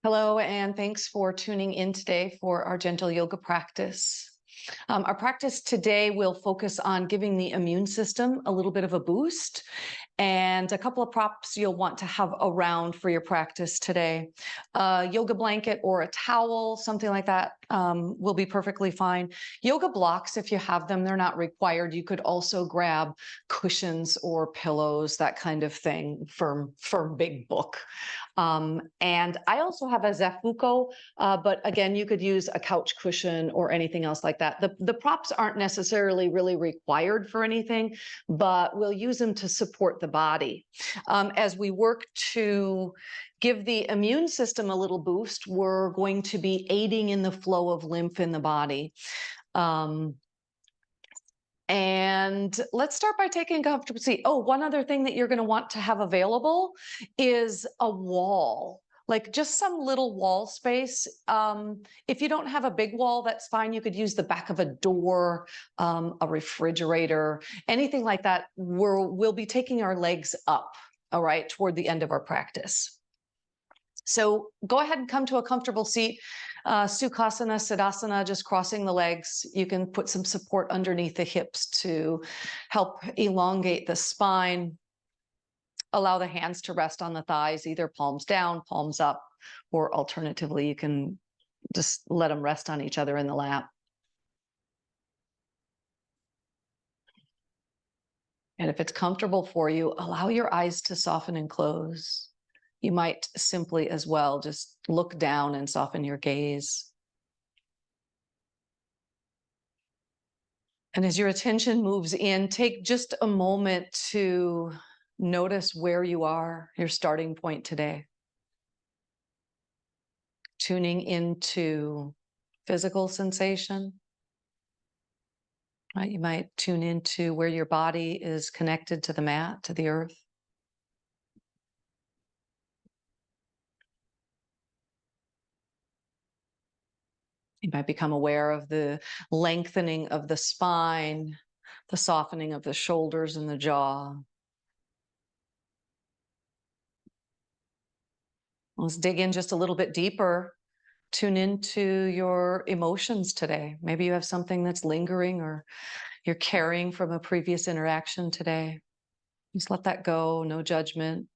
Hello, and thanks for tuning in today for our gentle yoga practice. Our practice today will focus on giving the immune system a little bit of a boost, and a couple of props you'll want to have around for your practice today. A yoga blanket or a towel, something like that, will be perfectly fine. Yoga blocks, if you have them, they're not required. You could also grab cushions or pillows, that kind of thing, firm big book. And I also have a Zafuko, but again, you could use a couch cushion or anything else like that. The props aren't necessarily really required for anything, but we'll use them to support the body. As we work to give the immune system a little boost, we're going to be aiding in the flow of lymph in the body. And let's start by taking a comfortable seat. Oh, one other thing that you're going to want to have available is a wall, like just some little wall space. If you don't have a big wall, that's fine. You could use the back of a door, a refrigerator, anything like that. We'll be taking our legs up, all right, toward the end of our practice. So go ahead and come to a comfortable seat. Sukhasana, Siddhasana, just crossing the legs. You can put some support underneath the hips to help elongate the spine. Allow the hands to rest on the thighs, either palms down, palms up, or alternatively, you can just let them rest on each other in the lap. And if it's comfortable for you, allow your eyes to soften and close. You might simply as well just look down and soften your gaze. And as your attention moves in, take just a moment to notice where you are, your starting point today. Tuning into physical sensation. Right? You might tune into where your body is connected to the mat, to the earth. You might become aware of the lengthening of the spine, the softening of the shoulders and the jaw. Let's dig in just a little bit deeper. Tune into your emotions today. Maybe you have something that's lingering or you're carrying from a previous interaction today. Just let that go, no judgment.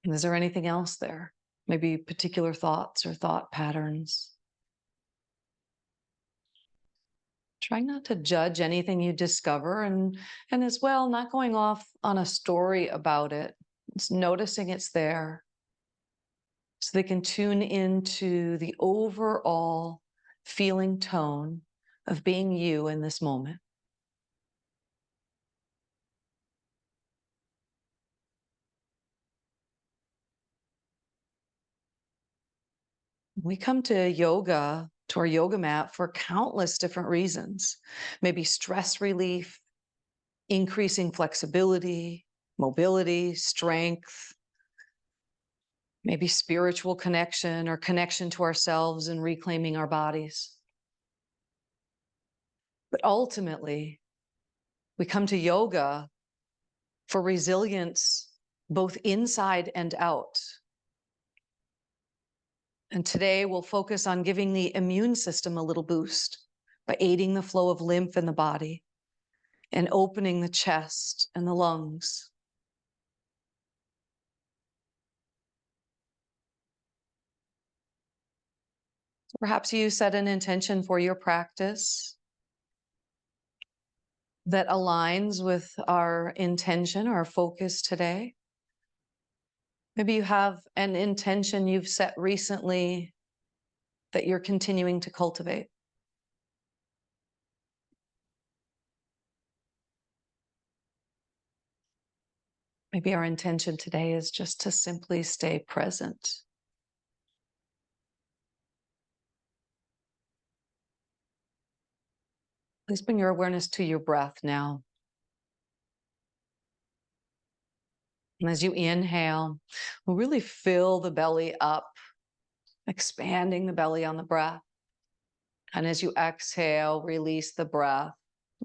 And is there anything else there? Maybe particular thoughts or thought patterns? Try not to judge anything you discover, and as well, not going off on a story about it. It's noticing it's there so they can tune into the overall feeling tone of being you in this moment. We come to yoga, to our yoga mat, for countless different reasons. Maybe stress relief, increasing flexibility, mobility, strength, maybe spiritual connection or connection to ourselves and reclaiming our bodies. But ultimately, we come to yoga for resilience, both inside and out. And today we'll focus on giving the immune system a little boost by aiding the flow of lymph in the body and opening the chest and the lungs. Perhaps you set an intention for your practice that aligns with our intention, our focus today. Maybe you have an intention you've set recently that you're continuing to cultivate. Maybe our intention today is just to simply stay present. Please bring your awareness to your breath now. And as you inhale, we'll really fill the belly up, expanding the belly on the breath. And as you exhale, release the breath,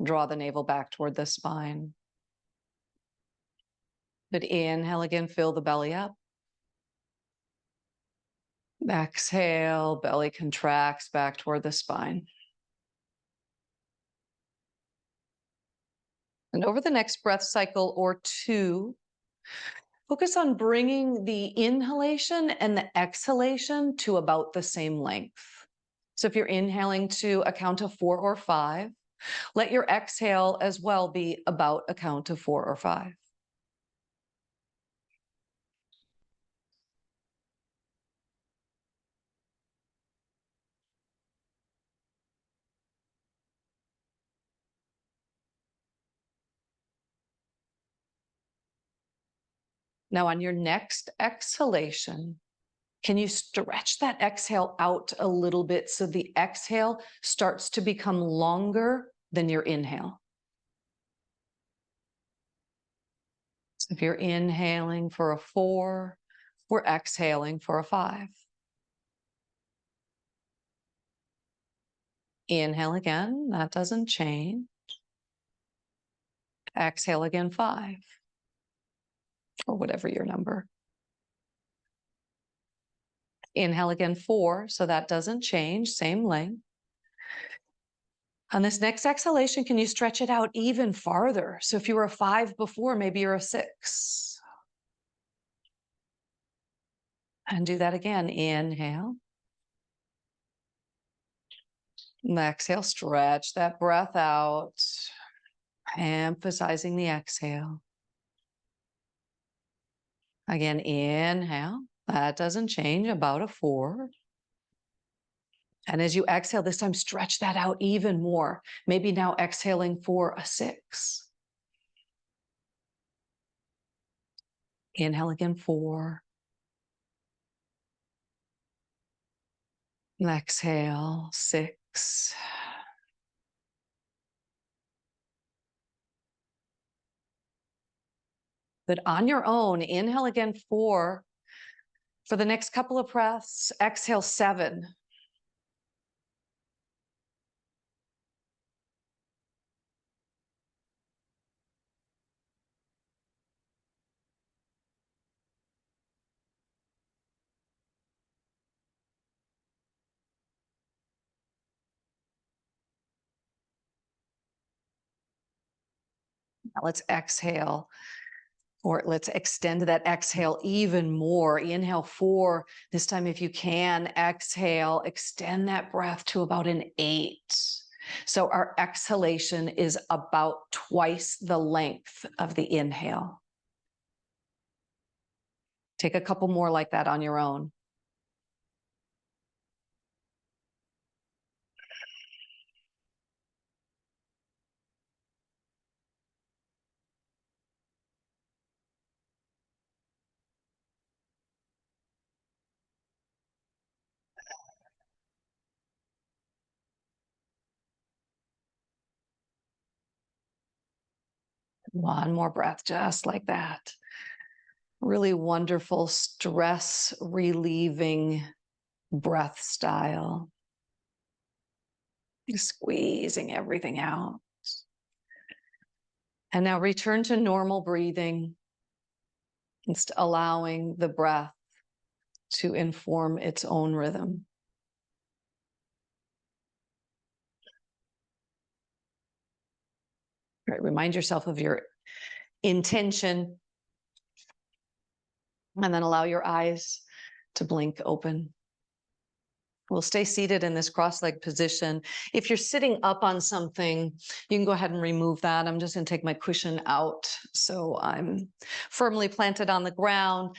draw the navel back toward the spine. Good. Inhale again, fill the belly up. Exhale, belly contracts back toward the spine. And over the next breath cycle or two, focus on bringing the inhalation and the exhalation to about the same length. So if you're inhaling to a count of 4 or 5, let your exhale as well be about a count of 4 or 5. Now on your next exhalation, can you stretch that exhale out a little bit so the exhale starts to become longer than your inhale? So if you're inhaling for a 4, we're exhaling for a 5. Inhale again, that doesn't change. Exhale again, 5, or whatever your number. Inhale again, 4, so that doesn't change, same length. On this next exhalation, can you stretch it out even farther? So if you were a 5 before, maybe you're a 6. And do that again. Inhale. And exhale, stretch that breath out, emphasizing the exhale. Again, inhale. That doesn't change, about a 4. And as you exhale, this time stretch that out even more. Maybe now exhaling for a 6. Inhale again, 4. And exhale, 6. But on your own, inhale again, 4. For the next couple of breaths, exhale, 7. Now let's exhale, or let's extend that exhale even more. Inhale, 4. This time, if you can, exhale, extend that breath to about an 8. So our exhalation is about twice the length of the inhale. Take a couple more like that on your own. One more breath, just like that. Really wonderful stress relieving breath style. Squeezing everything out. And now return to normal breathing, just allowing the breath to inform its own rhythm. Right, remind yourself of your intention, and then allow your eyes to blink open. We'll stay seated in this cross-legged position. If you're sitting up on something, you can go ahead and remove that. I'm just going to take my cushion out so I'm firmly planted on the ground.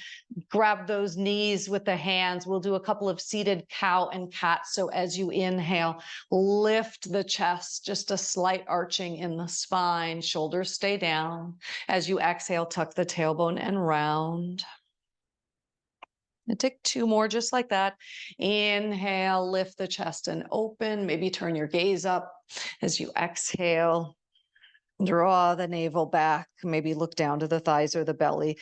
Grab those knees with the hands. We'll do a couple of seated cow and cat. So as you inhale, lift the chest, just a slight arching in the spine. Shoulders stay down. As you exhale, tuck the tailbone and round. And take 2 more just like that. Inhale, lift the chest and open. Maybe turn your gaze up as you exhale. Draw the navel back. Maybe look down to the thighs or the belly.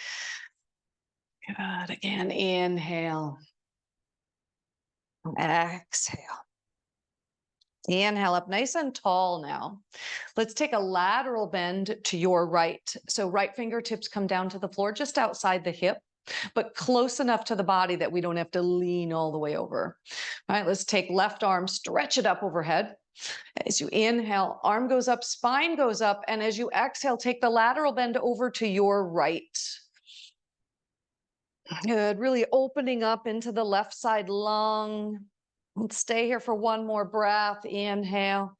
Good. Again, inhale. Exhale. Inhale up nice and tall now. Let's take a lateral bend to your right. So right fingertips come down to the floor just outside the hip, but close enough to the body that we don't have to lean all the way over. All right, let's take left arm, stretch it up overhead. As you inhale, arm goes up, spine goes up, and as you exhale, take the lateral bend over to your right. Good, really opening up into the left side lung. Let's stay here for one more breath. Inhale.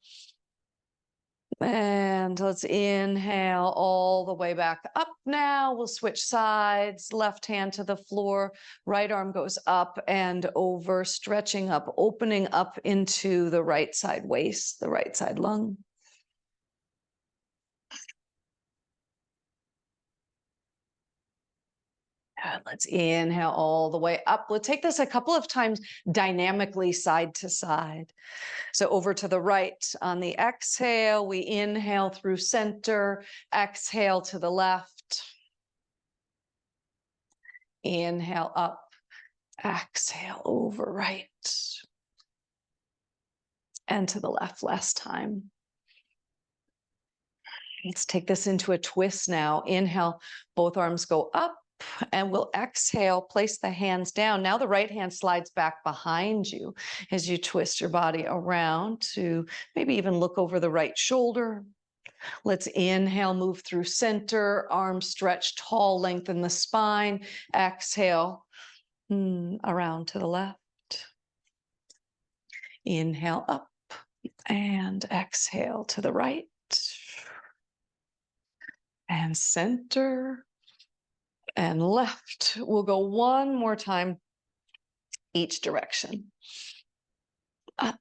And let's inhale all the way back up now. We'll switch sides, left hand to the floor, right arm goes up and over, stretching up, opening up into the right side waist, the right side lung. And let's inhale all the way up. We'll take this a couple of times dynamically side to side. So over to the right on the exhale, we inhale through center, exhale to the left. Inhale up, exhale over right. And to the left last time. Let's take this into a twist now. Inhale, both arms go up. And we'll exhale, place the hands down. Now the right hand slides back behind you as you twist your body around to maybe even look over the right shoulder. Let's inhale, move through center, arms stretch tall, lengthen the spine. Exhale, around to the left. Inhale up and exhale to the right. And center. And left. We'll go one more time each direction. Up.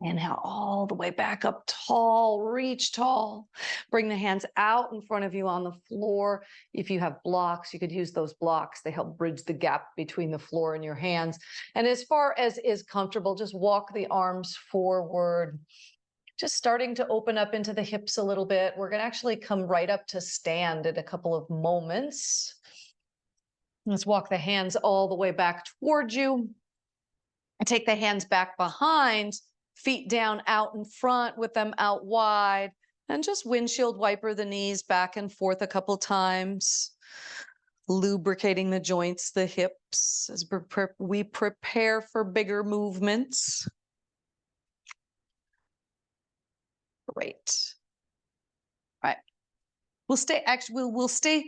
Inhale all the way back up tall, reach tall. Bring the hands out in front of you on the floor. If you have blocks, you could use those blocks. They help bridge the gap between the floor and your hands. And as far as is comfortable, just walk the arms forward. Just starting to open up into the hips a little bit. We're going to actually come right up to stand in a couple of moments. Let's walk the hands all the way back towards you. Take the hands back behind. Feet down out in front with them out wide, and just windshield wiper the knees back and forth a couple times, lubricating the joints, the hips as we prepare for bigger movements. Great. All right. We'll stay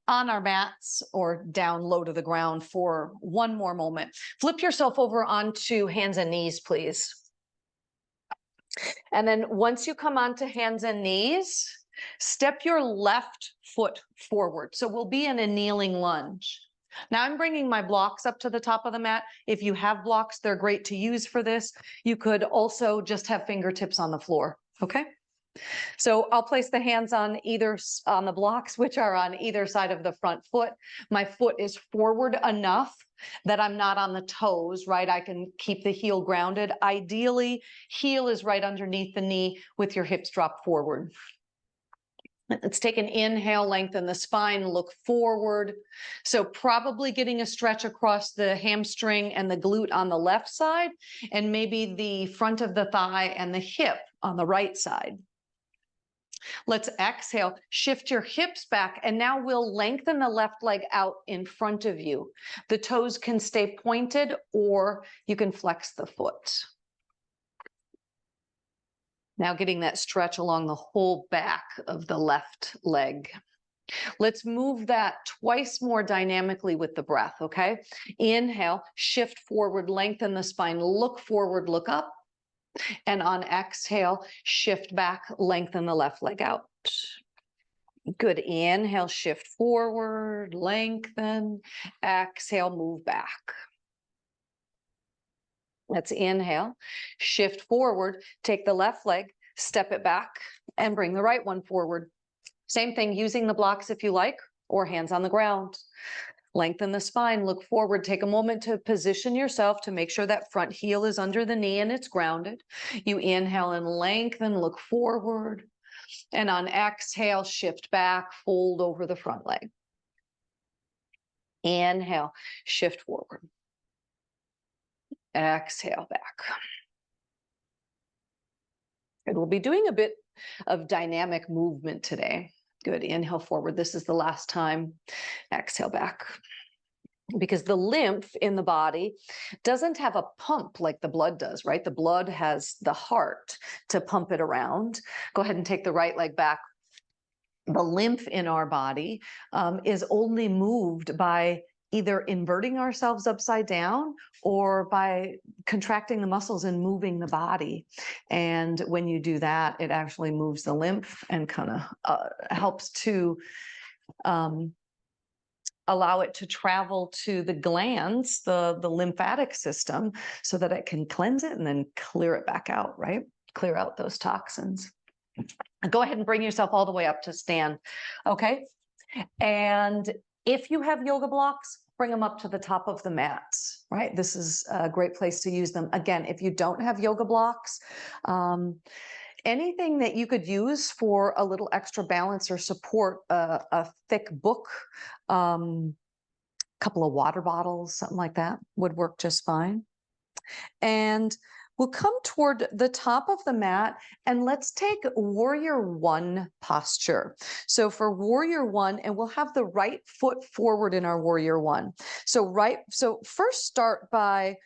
on our mats or down low to the ground for one more moment. Flip yourself over onto hands and knees, please. And then once you come onto hands and knees, step your left foot forward. So we'll be in a kneeling lunge. Now I'm bringing my blocks up to the top of the mat. If you have blocks, they're great to use for this. You could also just have fingertips on the floor, okay? So I'll place the hands on the blocks, which are on either side of the front foot. My foot is forward enough that I'm not on the toes, right? I can keep the heel grounded. Ideally, heel is right underneath the knee with your hips dropped forward. Let's take an inhale, lengthen the spine, look forward. So probably getting a stretch across the hamstring and the glute on the left side, and maybe the front of the thigh and the hip on the right side. Let's exhale, shift your hips back, and now we'll lengthen the left leg out in front of you. The toes can stay pointed, or you can flex the foot. Now getting that stretch along the whole back of the left leg. Let's move that twice more dynamically with the breath, okay? Inhale, shift forward, lengthen the spine, look forward, look up. And on exhale, shift back, lengthen the left leg out. Good. Inhale, shift forward, lengthen. Exhale, move back. Let's inhale, shift forward, take the left leg, step it back, and bring the right one forward. Same thing, using the blocks if you like, or hands on the ground. Lengthen the spine, look forward, take a moment to position yourself to make sure that front heel is under the knee and it's grounded. You inhale and lengthen, look forward. And on exhale, shift back, fold over the front leg. Inhale, shift forward. Exhale back. Good. We'll be doing a bit of dynamic movement today. Good. Inhale forward. This is the last time. Exhale back. Because the lymph in the body doesn't have a pump like the blood does, right? The blood has the heart to pump it around. Go ahead and take the right leg back. The lymph in our body is only moved by either inverting ourselves upside down or by contracting the muscles and moving the body. And when you do that, it actually moves the lymph and kind of helps to allow it to travel to the glands, the lymphatic system, so that it can cleanse it and then clear it back out, right? Clear out those toxins. Go ahead and bring yourself all the way up to stand, okay? And if you have yoga blocks, bring them up to the top of the mat, right? This is a great place to use them. Again, if you don't have yoga blocks, anything that you could use for a little extra balance or support, a thick book, couple of water bottles, something like that would work just fine. And we'll come toward the top of the mat and let's take warrior one posture. So for warrior one, and we'll have the right foot forward in our warrior one. So first start by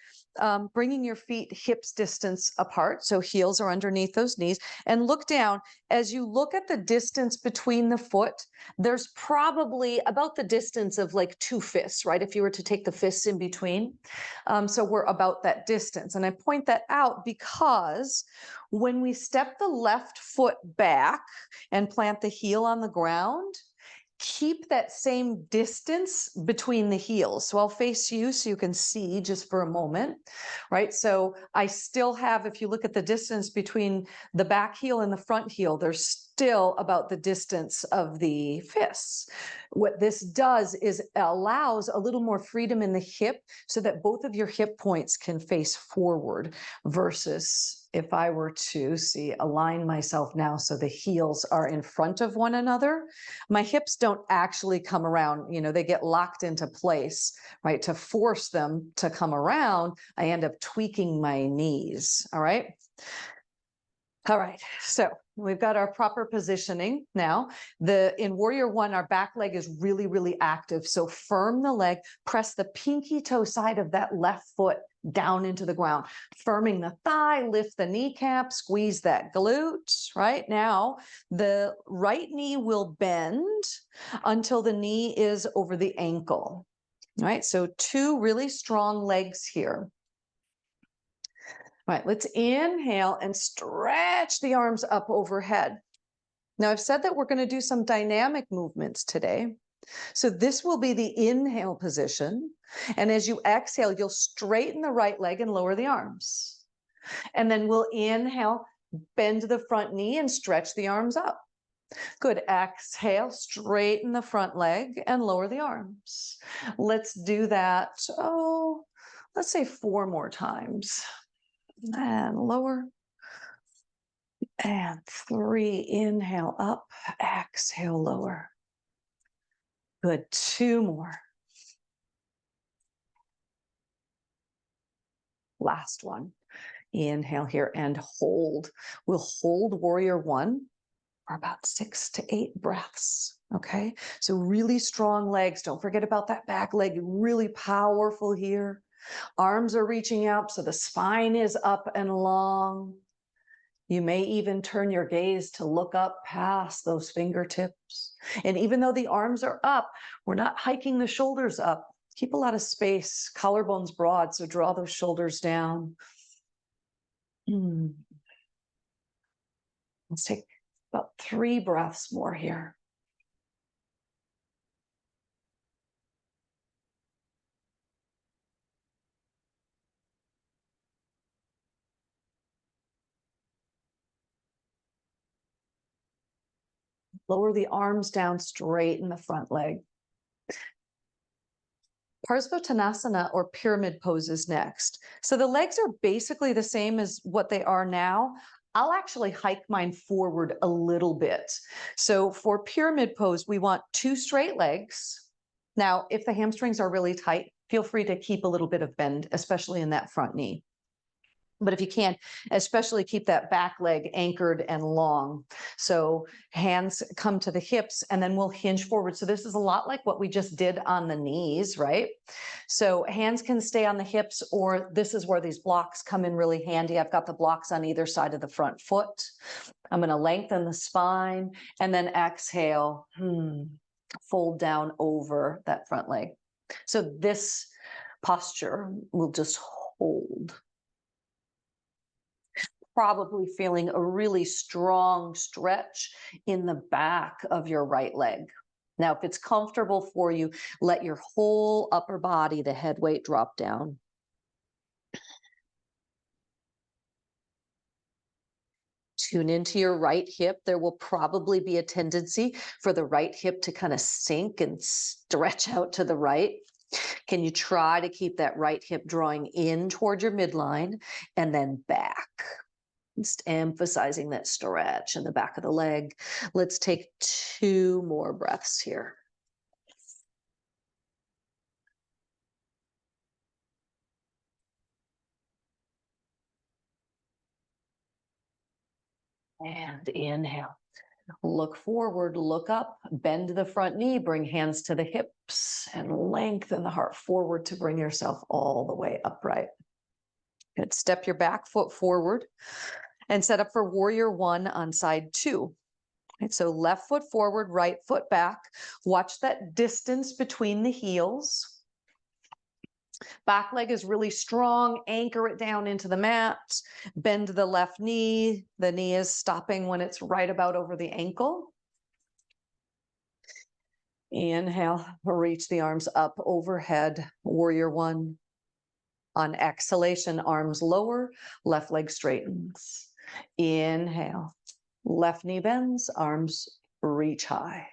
bringing your feet hips distance apart. So heels are underneath those knees, and look down. As you look at the distance between the foot, there's probably about the distance of like 2 fists, right? If you were to take the fists in between. So we're about that distance. And I point that out because when we step the left foot back and plant the heel on the ground, keep that same distance between the heels. So I'll face you so you can see just for a moment, right? So I still have, if you look at the distance between the back heel and the front heel, there's still about the distance of the fists. What this does is allows a little more freedom in the hip so that both of your hip points can face forward versus if I were to align myself now so the heels are in front of one another, my hips don't actually come around, they get locked into place, right? To force them to come around, I end up tweaking my knees, all right? All right, so we've got our proper positioning now. In warrior one, our back leg is really, really active. So firm the leg, press the pinky toe side of that left foot down into the ground, firming the thigh, lift the kneecap, squeeze that glute, right? Now, the right knee will bend until the knee is over the ankle, right? So 2 really strong legs here. All right, let's inhale and stretch the arms up overhead. Now, I've said that we're going to do some dynamic movements today. So this will be the inhale position. And as you exhale, you'll straighten the right leg and lower the arms. And then we'll inhale, bend the front knee and stretch the arms up. Good. Exhale, straighten the front leg and lower the arms. Let's do that, let's say 4 more times. And lower. And 3, inhale up, exhale, lower. Good, 2 more. Last one. Inhale here and hold. We'll hold warrior one for about 6 to 8 breaths. Okay, so really strong legs. Don't forget about that back leg, really powerful here. Arms are reaching out, so the spine is up and long. You may even turn your gaze to look up past those fingertips. And even though the arms are up, we're not hiking the shoulders up. Keep a lot of space, collarbones broad, so draw those shoulders down. Let's take about 3 breaths more here. Lower the arms down, straighten the front leg. Parsvottanasana or pyramid pose is next. So the legs are basically the same as what they are now. I'll actually hike mine forward a little bit. So for pyramid pose, we want 2 straight legs. Now, if the hamstrings are really tight, feel free to keep a little bit of bend, especially in that front knee. But if you can, especially keep that back leg anchored and long. So hands come to the hips and then we'll hinge forward. So this is a lot like what we just did on the knees, right? So hands can stay on the hips, or this is where these blocks come in really handy. I've got the blocks on either side of the front foot. I'm going to lengthen the spine and then exhale, fold down over that front leg. So this posture will just hold. Probably feeling a really strong stretch in the back of your right leg. Now, if it's comfortable for you, let your whole upper body, the head weight, drop down. Tune into your right hip. There will probably be a tendency for the right hip to kind of sink and stretch out to the right. Can you try to keep that right hip drawing in toward your midline and then back? Just emphasizing that stretch in the back of the leg. Let's take 2 more breaths here. And inhale. Look forward, look up, bend the front knee, bring hands to the hips, and lengthen the heart forward to bring yourself all the way upright. Good. Step your back foot forward and set up for warrior 1 on side 2. Right, so left foot forward, right foot back. Watch that distance between the heels. Back leg is really strong. Anchor it down into the mat. Bend the left knee. The knee is stopping when it's right about over the ankle. Inhale, reach the arms up overhead, warrior 1. On exhalation, arms lower, left leg straightens. Inhale, left knee bends, arms reach high.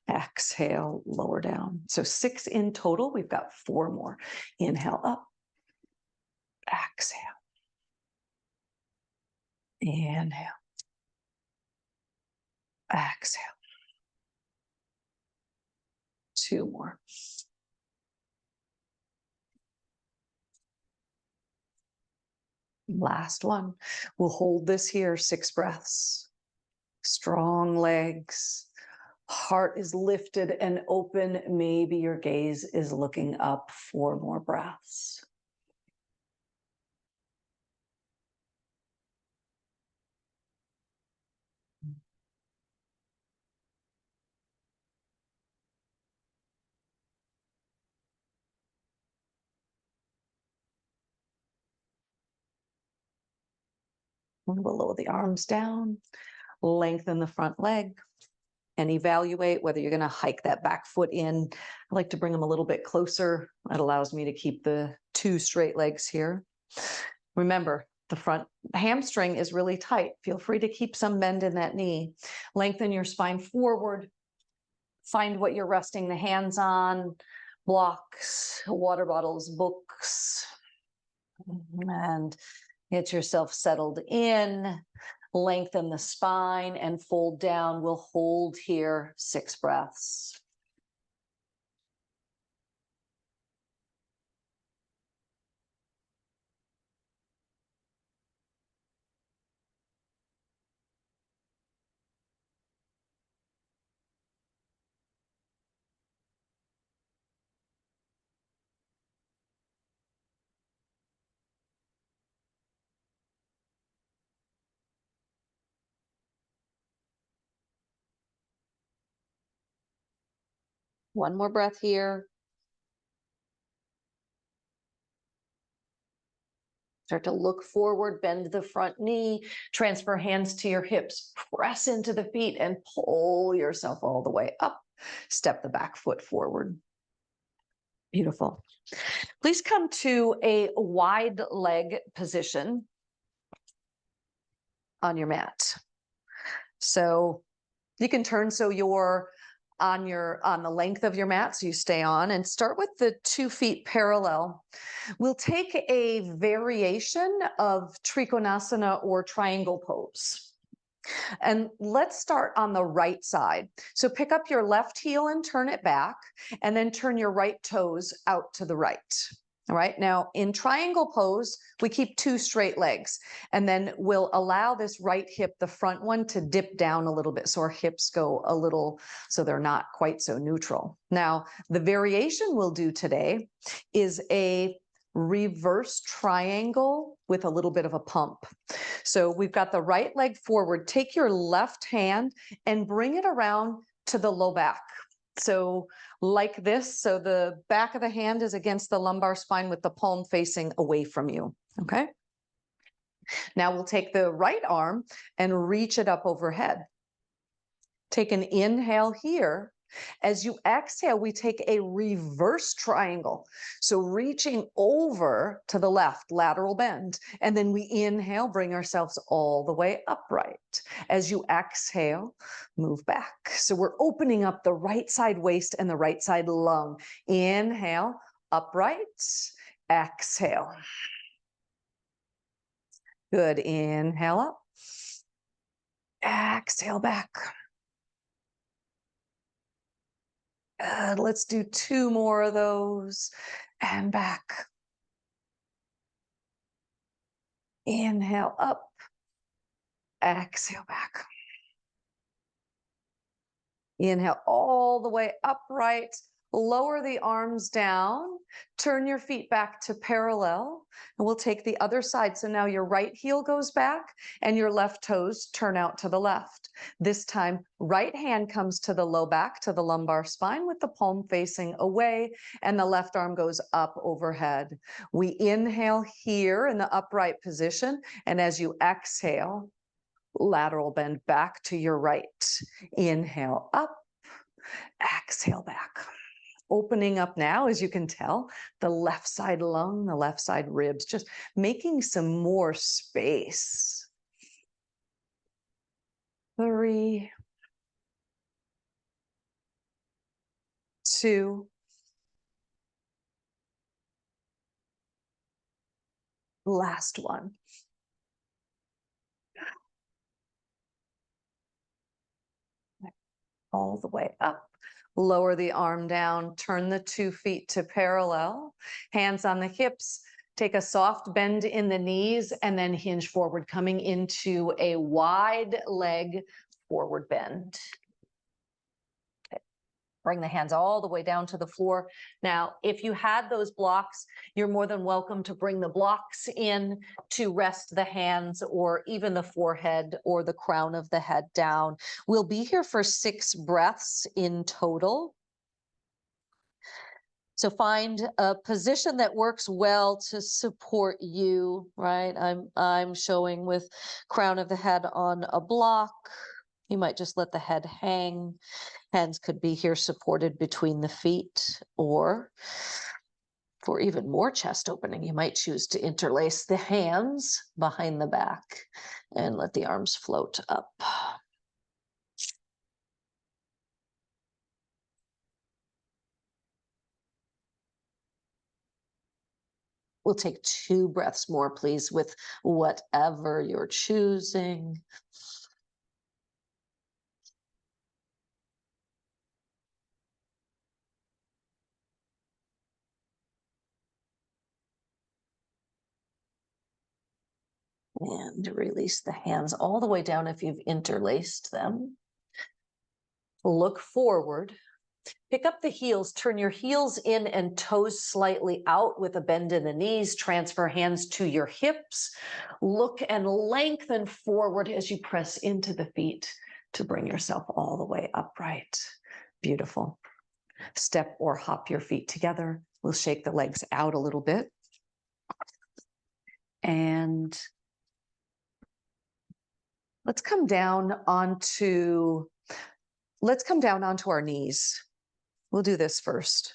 Exhale, lower down. So 6 in total. We've got 4 more. Inhale up. Exhale. Inhale. Exhale. 2 more. Last one. We'll hold this here, 6 breaths. Strong legs. Heart is lifted and open. Maybe your gaze is looking up. 4 more breaths. We'll lower the arms down, lengthen the front leg, and evaluate whether you're going to hike that back foot in. I like to bring them a little bit closer. That allows me to keep the 2 straight legs here. Remember, the front hamstring is really tight. Feel free to keep some bend in that knee. Lengthen your spine forward. Find what you're resting the hands on, blocks, water bottles, books, and get yourself settled in. Lengthen the spine and fold down. We'll hold here 6 breaths. One more breath here. Start to look forward, bend the front knee, transfer hands to your hips, press into the feet and pull yourself all the way up. Step the back foot forward. Beautiful. Please come to a wide leg position on your mat. So you can turn so your on the length of your mat, so you stay on, and start with the 2 feet parallel. We'll take a variation of Trikonasana or triangle pose. And let's start on the right side. So pick up your left heel and turn it back, and then turn your right toes out to the right. All right, now in triangle pose, we keep 2 straight legs, and then we'll allow this right hip, the front one, to dip down a little bit. So our hips go a little, so they're not quite so neutral. Now, the variation we'll do today is a reverse triangle with a little bit of a pump. So we've got the right leg forward. Take your left hand and bring it around to the low back. So like this, so the back of the hand is against the lumbar spine with the palm facing away from you, okay? Now we'll take the right arm and reach it up overhead. Take an inhale here. As you exhale, we take a reverse triangle. So reaching over to the left, lateral bend, and then we inhale, bring ourselves all the way upright. As you exhale, move back. So we're opening up the right side waist and the right side lung. Inhale, upright, exhale. Good, inhale up, exhale back. Good. Let's do 2 more of those and back. Inhale up, exhale back. Inhale all the way upright, lower the arms down, turn your feet back to parallel, and we'll take the other side. So now your right heel goes back and your left toes turn out to the left. This time, right hand comes to the low back, to the lumbar spine with the palm facing away, and the left arm goes up overhead. We inhale here in the upright position, and as you exhale, lateral bend back to your right. Inhale up, exhale back. Opening up now, as you can tell, the left side lung, the left side ribs, just making some more space. 3, 2, last one. All the way up. Lower the arm down, turn the 2 feet to parallel, hands on the hips, take a soft bend in the knees, and then hinge forward, coming into a wide leg forward bend. Bring the hands all the way down to the floor. Now, if you had those blocks, you're more than welcome to bring the blocks in to rest the hands or even the forehead or the crown of the head down. We'll be here for 6 breaths in total. So find a position that works well to support you, right? I'm showing with crown of the head on a block. You might just let the head hang. Hands could be here supported between the feet, or for even more chest opening, you might choose to interlace the hands behind the back and let the arms float up. We'll take 2 breaths more, please, with whatever you're choosing. And release the hands all the way down if you've interlaced them. Look forward. Pick up the heels, turn your heels in and toes slightly out with a bend in the knees. Transfer hands to your hips. Look and lengthen forward as you press into the feet to bring yourself all the way upright. Beautiful. Step or hop your feet together. We'll shake the legs out a little bit. And let's come down onto our knees. We'll do this first.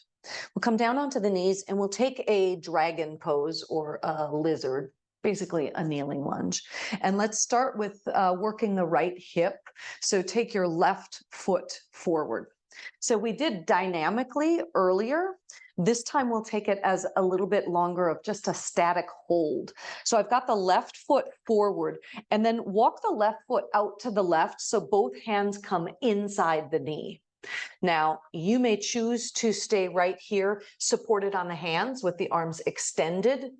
We'll come down onto the knees and we'll take a dragon pose or a lizard, basically a kneeling lunge. And let's start with working the right hip. So take your left foot forward. So we did dynamically earlier. This time we'll take it as a little bit longer of just a static hold. So I've got the left foot forward and then walk the left foot out to the left so both hands come inside the knee. Now, you may choose to stay right here, supported on the hands with the arms extended.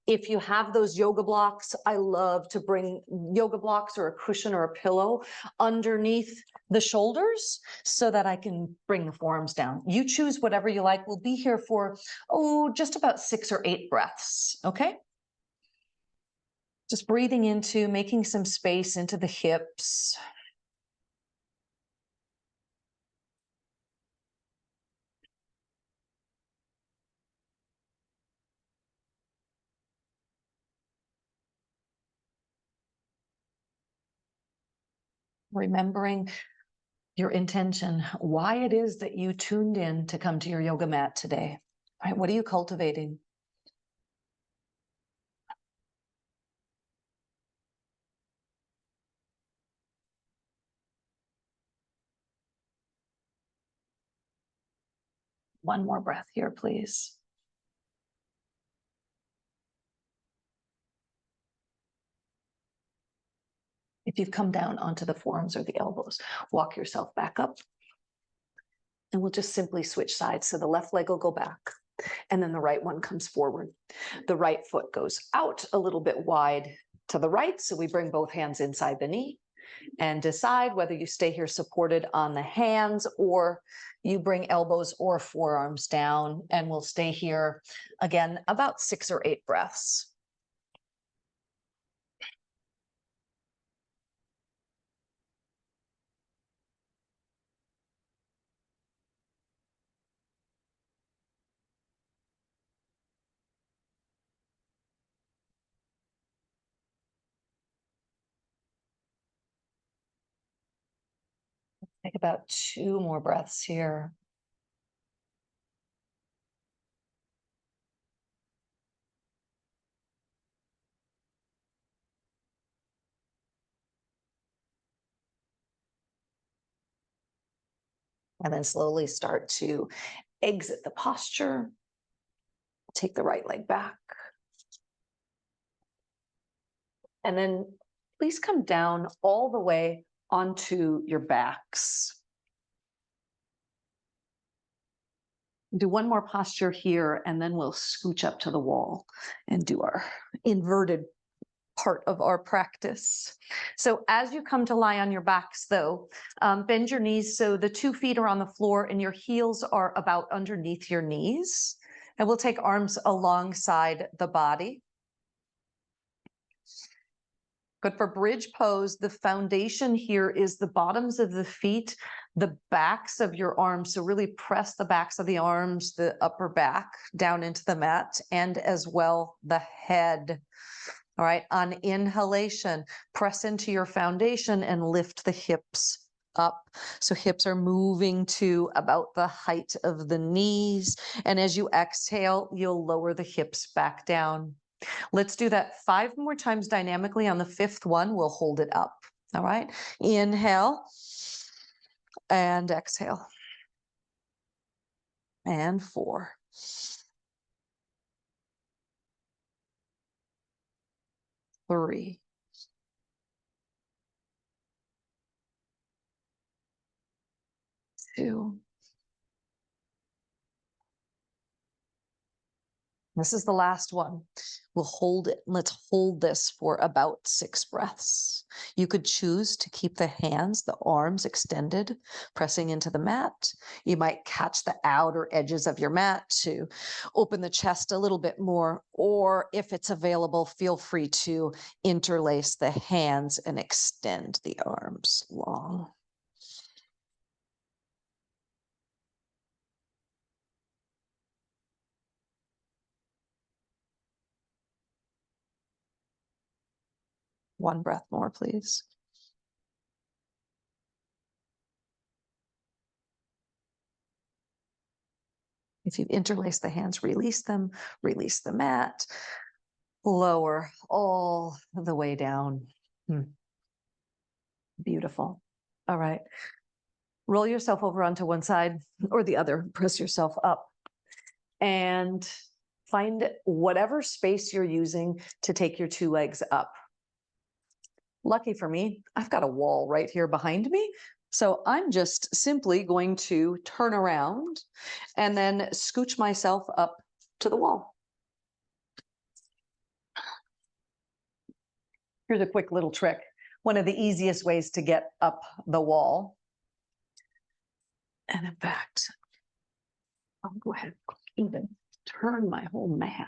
If you have those yoga blocks, I love to bring yoga blocks or a cushion or a pillow underneath the shoulders so that I can bring the forearms down. You choose whatever you like. We'll be here for, just about 6 or 8 breaths, okay? Just breathing into, making some space into the hips. Remembering your intention, why it is that you tuned in to come to your yoga mat today. All right, what are you cultivating? One more breath here, please. If you've come down onto the forearms or the elbows, walk yourself back up. And we'll just simply switch sides. So the left leg will go back and then the right one comes forward. The right foot goes out a little bit wide to the right. So we bring both hands inside the knee and decide whether you stay here supported on the hands or you bring elbows or forearms down, and we'll stay here again about 6 or 8 breaths. Take about 2 more breaths here. And then slowly start to exit the posture. Take the right leg back. And then please come down all the way onto your backs. Do one more posture here, and then we'll scooch up to the wall and do our inverted part of our practice. So as you come to lie on your backs, though, bend your knees so the 2 feet are on the floor and your heels are about underneath your knees. And we'll take arms alongside the body. Good for bridge pose. The foundation here is the bottoms of the feet, the backs of your arms. So really press the backs of the arms, the upper back down into the mat, and as well the head. All right, on inhalation, press into your foundation and lift the hips up. So hips are moving to about the height of the knees. And as you exhale, you'll lower the hips back down. Let's do that 5 more times dynamically. On the 5th one, we'll hold it up. All right, inhale and exhale. And 4. 3. 2. This is the last one. We'll hold it. Let's hold this for about 6 breaths. You could choose to keep the hands, the arms extended, pressing into the mat. You might catch the outer edges of your mat to open the chest a little bit more, or if it's available, feel free to interlace the hands and extend the arms long. One breath more, please. If you've interlaced the hands, release them, release the mat, lower all the way down. Beautiful. All right. Roll yourself over onto one side or the other, press yourself up, and find whatever space you're using to take your two legs up. Lucky for me, I've got a wall right here behind me. So I'm just simply going to turn around and then scooch myself up to the wall. Here's a quick little trick. One of the easiest ways to get up the wall. And in fact, I'll go ahead and even turn my whole mat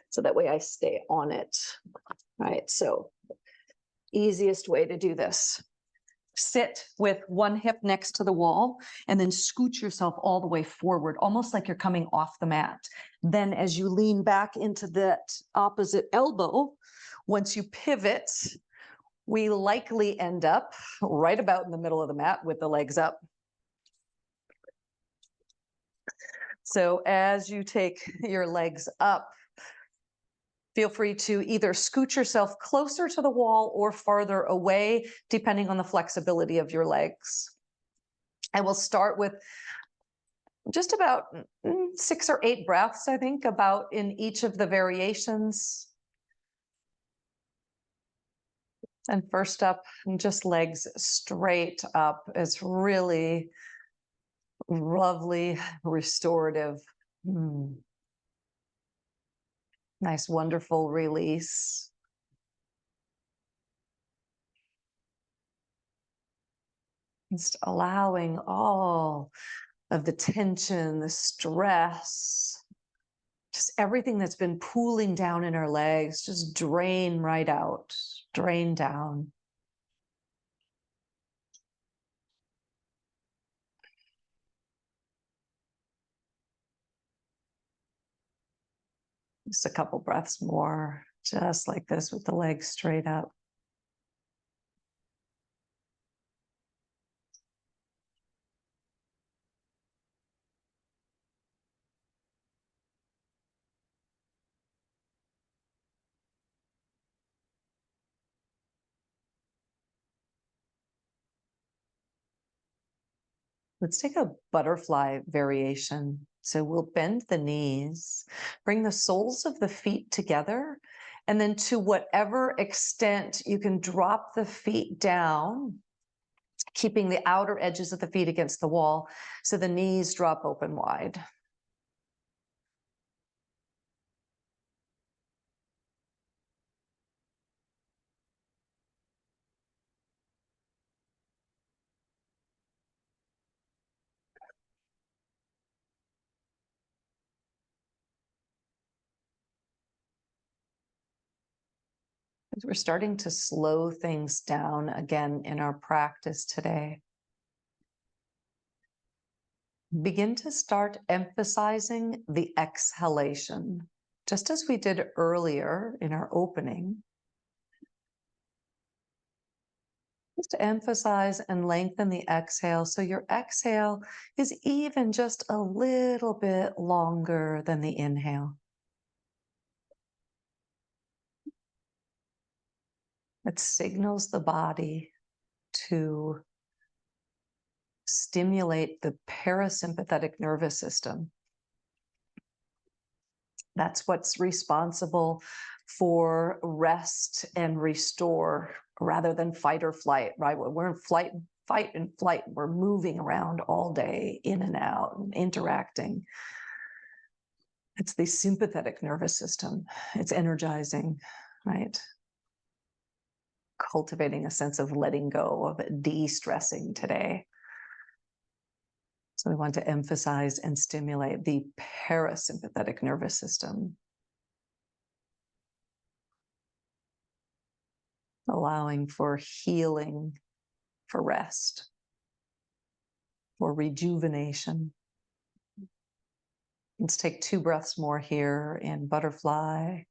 so that way I stay on it. All right, so easiest way to do this. Sit with one hip next to the wall and then scoot yourself all the way forward, almost like you're coming off the mat. Then as you lean back into that opposite elbow, once you pivot, we likely end up right about in the middle of the mat with the legs up. So as you take your legs up, feel free to either scoot yourself closer to the wall or farther away, depending on the flexibility of your legs. I will start with just about 6 or 8 breaths, I think, about in each of the variations. And first up, just legs straight up. It's really lovely, restorative. Nice, wonderful release. Just allowing all of the tension, the stress, just everything that's been pooling down in our legs, just drain right out, drain down. Just a couple breaths more, just like this with the legs straight up. Let's take a butterfly variation. So we'll bend the knees, bring the soles of the feet together, and then to whatever extent you can drop the feet down, keeping the outer edges of the feet against the wall, so the knees drop open wide. We're starting to slow things down again in our practice today. Begin to start emphasizing the exhalation, just as we did earlier in our opening. Just to emphasize and lengthen the exhale, so your exhale is even just a little bit longer than the inhale. It signals the body to stimulate the parasympathetic nervous system. That's what's responsible for rest and restore rather than fight or flight, right? We're in fight and flight. We're moving around all day, in and out, and interacting. It's the sympathetic nervous system. It's energizing, right? Cultivating a sense of letting go, of de-stressing today. So we want to emphasize and stimulate the parasympathetic nervous system, allowing for healing, for rest, for rejuvenation. Let's take 2 breaths more here in butterfly.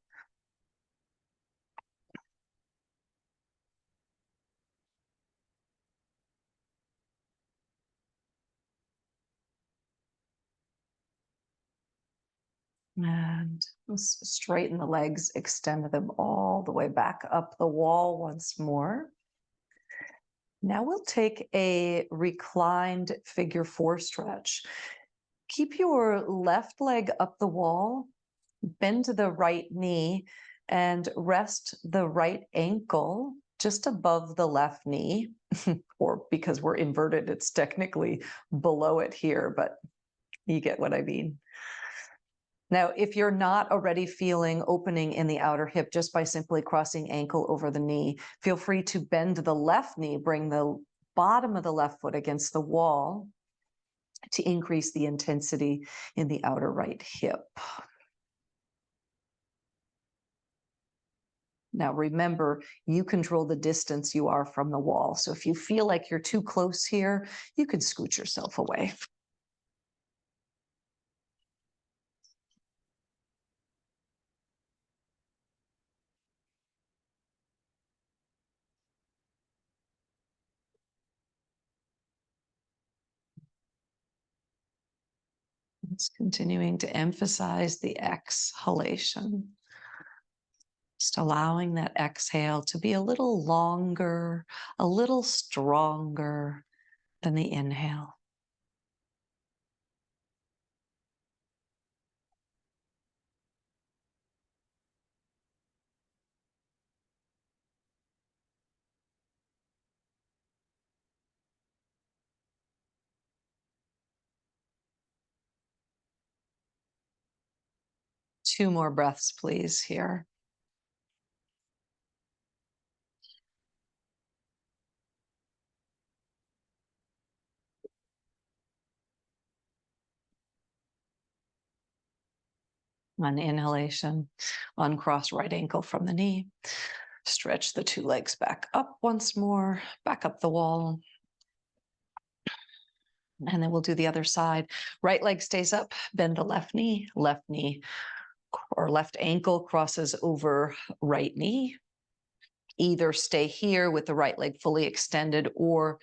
And let's straighten the legs, extend them all the way back up the wall once more. Now we'll take a reclined figure 4 stretch. Keep your left leg up the wall, bend the right knee, and rest the right ankle just above the left knee. Or because we're inverted, it's technically below it here, but you get what I mean. Now, if you're not already feeling opening in the outer hip just by simply crossing ankle over the knee, feel free to bend the left knee, bring the bottom of the left foot against the wall to increase the intensity in the outer right hip. Now, remember, you control the distance you are from the wall. So if you feel like you're too close here, you can scoot yourself away. It's continuing to emphasize the exhalation. Just allowing that exhale to be a little longer, a little stronger than the inhale. Two more breaths, please, here. On inhalation, uncross right ankle from the knee. Stretch the two legs back up once more, back up the wall. And then we'll do the other side. Right leg stays up, bend the left knee or left ankle crosses over right knee. Either stay here with the right leg fully extended or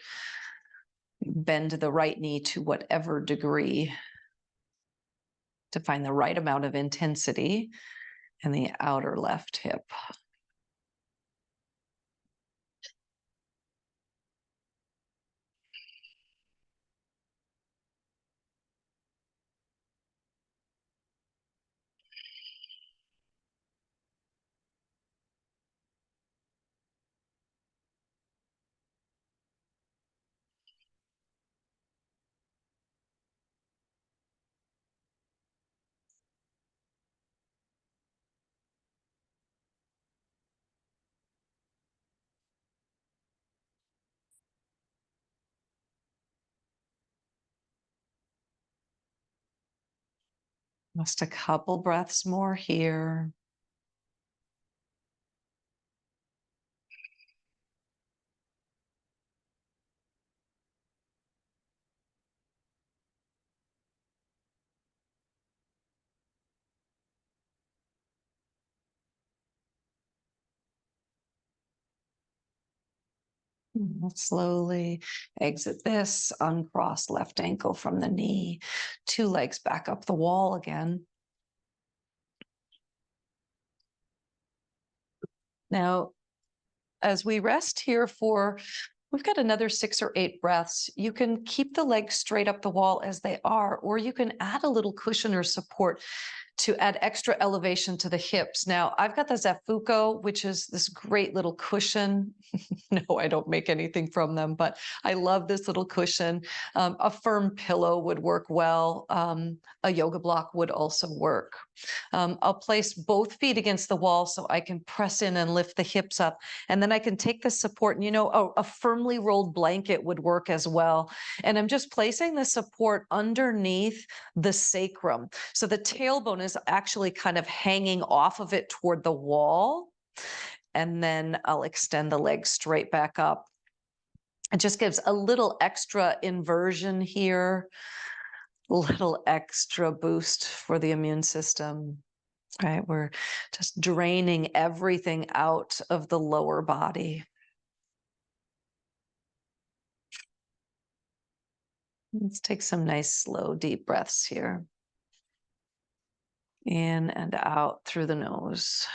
bend the right knee to whatever degree to find the right amount of intensity in the outer left hip. Just a couple breaths more here. Slowly exit this, uncross left ankle from the knee, two legs back up the wall again. Now, as we rest here we've got another 6 or 8 breaths. You can keep the legs straight up the wall as they are, or you can add a little cushion or support to add extra elevation to the hips. Now, I've got the Zafuco, which is this great little cushion. No, I don't make anything from them, but I love this little cushion. A firm pillow would work well. A yoga block would also work. I'll place both feet against the wall so I can press in and lift the hips up. And then I can take the support, and a firmly rolled blanket would work as well. And I'm just placing the support underneath the sacrum. So the tailbone is actually kind of hanging off of it toward the wall. And then I'll extend the legs straight back up. It just gives a little extra inversion here, a little extra boost for the immune system. Right, we're just draining everything out of the lower body. Let's take some nice, slow, deep breaths here. In and out through the nose.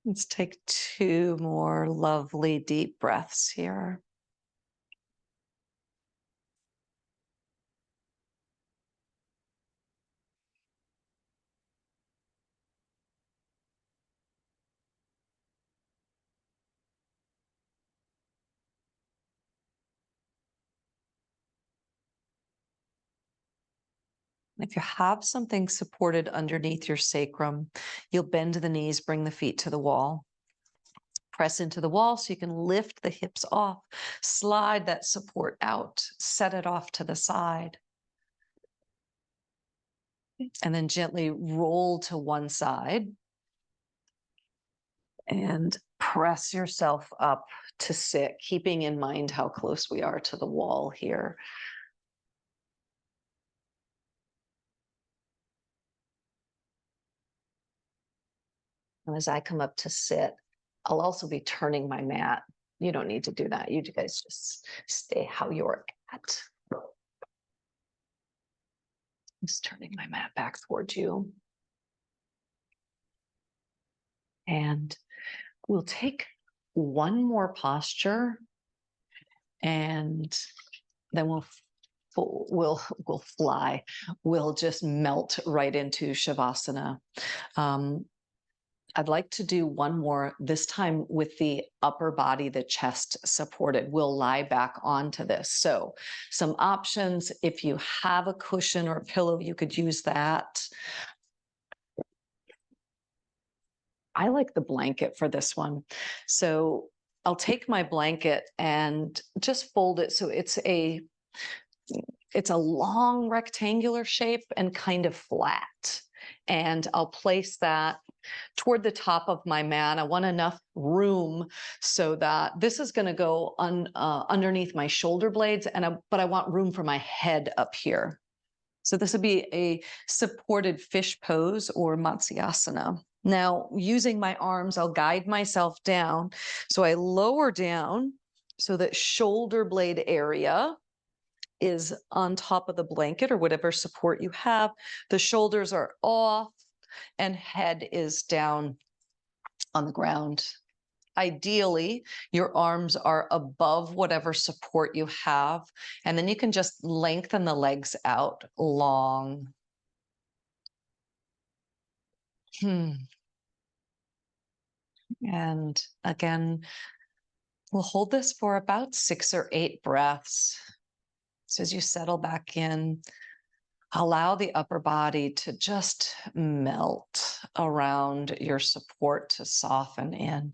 Let's take 2 more lovely deep breaths here. If you have something supported underneath your sacrum, you'll bend the knees, bring the feet to the wall. Press into the wall so you can lift the hips off, slide that support out, set it off to the side, and then gently roll to one side and press yourself up to sit, keeping in mind how close we are to the wall here. And as I come up to sit, I'll also be turning my mat. You don't need to do that. You guys just stay how you're at. Just turning my mat back towards you. And we'll take one more posture, and then we'll fly. We'll just melt right into Shavasana. I'd like to do one more, this time with the upper body, the chest supported. We'll lie back onto this. So some options, if you have a cushion or a pillow, you could use that. I like the blanket for this one. So I'll take my blanket and just fold it so it's a long rectangular shape and kind of flat. And I'll place that toward the top of my mat. I want enough room so that this is going to go underneath my shoulder blades, but I want room for my head up here. So this would be a supported fish pose or Matsyasana. Now, using my arms, I'll guide myself down. So I lower down so that shoulder blade area is on top of the blanket or whatever support you have. The shoulders are off and head is down on the ground. Ideally, your arms are above whatever support you have, and then you can just lengthen the legs out long. And again, we'll hold this for about 6 or 8 breaths. So as you settle back in, allow the upper body to just melt around your support to soften in.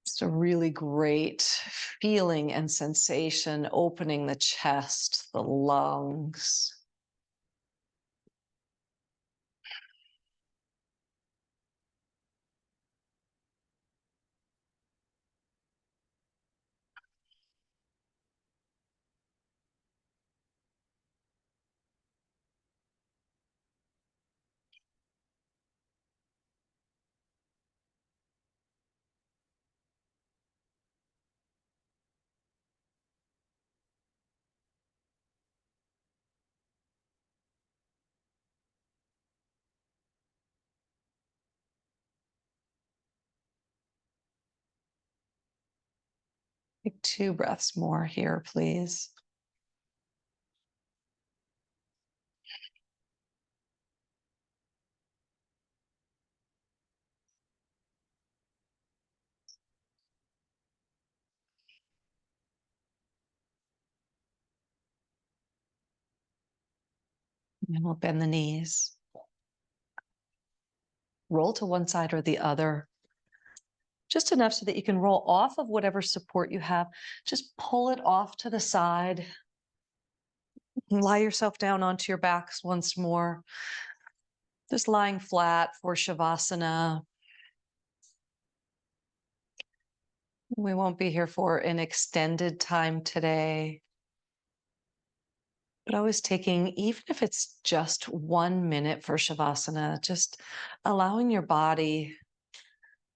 It's a really great feeling and sensation, opening the chest, the lungs. Take 2 breaths more here, please. And we'll bend the knees. Roll to one side or the other. Just enough so that you can roll off of whatever support you have. Just pull it off to the side. Lie yourself down onto your backs once more. Just lying flat for Shavasana. We won't be here for an extended time today, but always taking, even if it's just 1 minute for Shavasana, just allowing your body,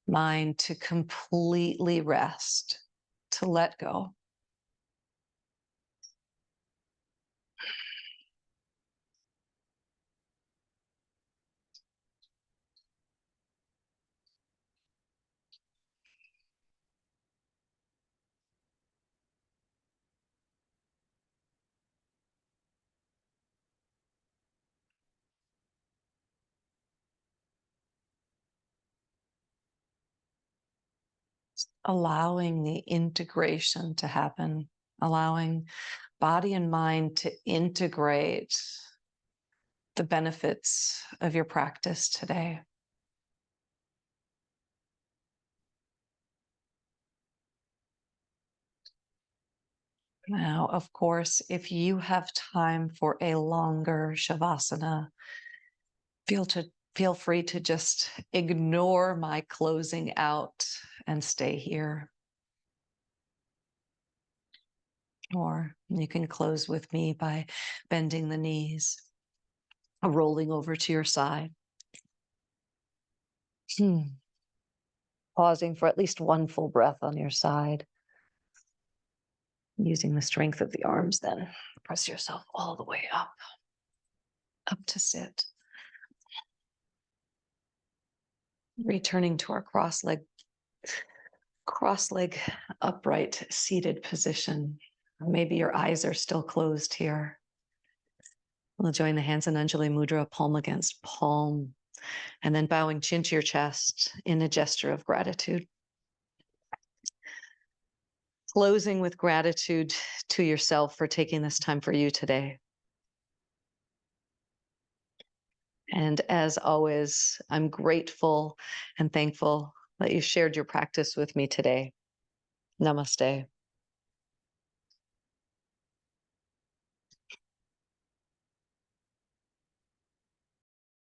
mind to completely rest, to let go. allowing the integration to happen, allowing body and mind to integrate the benefits of your practice today. Now, of course, if you have time for a longer Shavasana, feel free to just ignore my closing out and stay here. Or you can close with me by bending the knees, rolling over to your side. Pausing for at least one full breath on your side. Using the strength of the arms, then press yourself all the way up to sit. Returning to our cross-leg upright seated position. Or maybe your eyes are still closed here. We'll join the hands in Anjali Mudra, palm against palm, and then bowing chin to your chest in a gesture of gratitude. Closing with gratitude to yourself for taking this time for you today. And as always, I'm grateful and thankful that you shared your practice with me today. Namaste.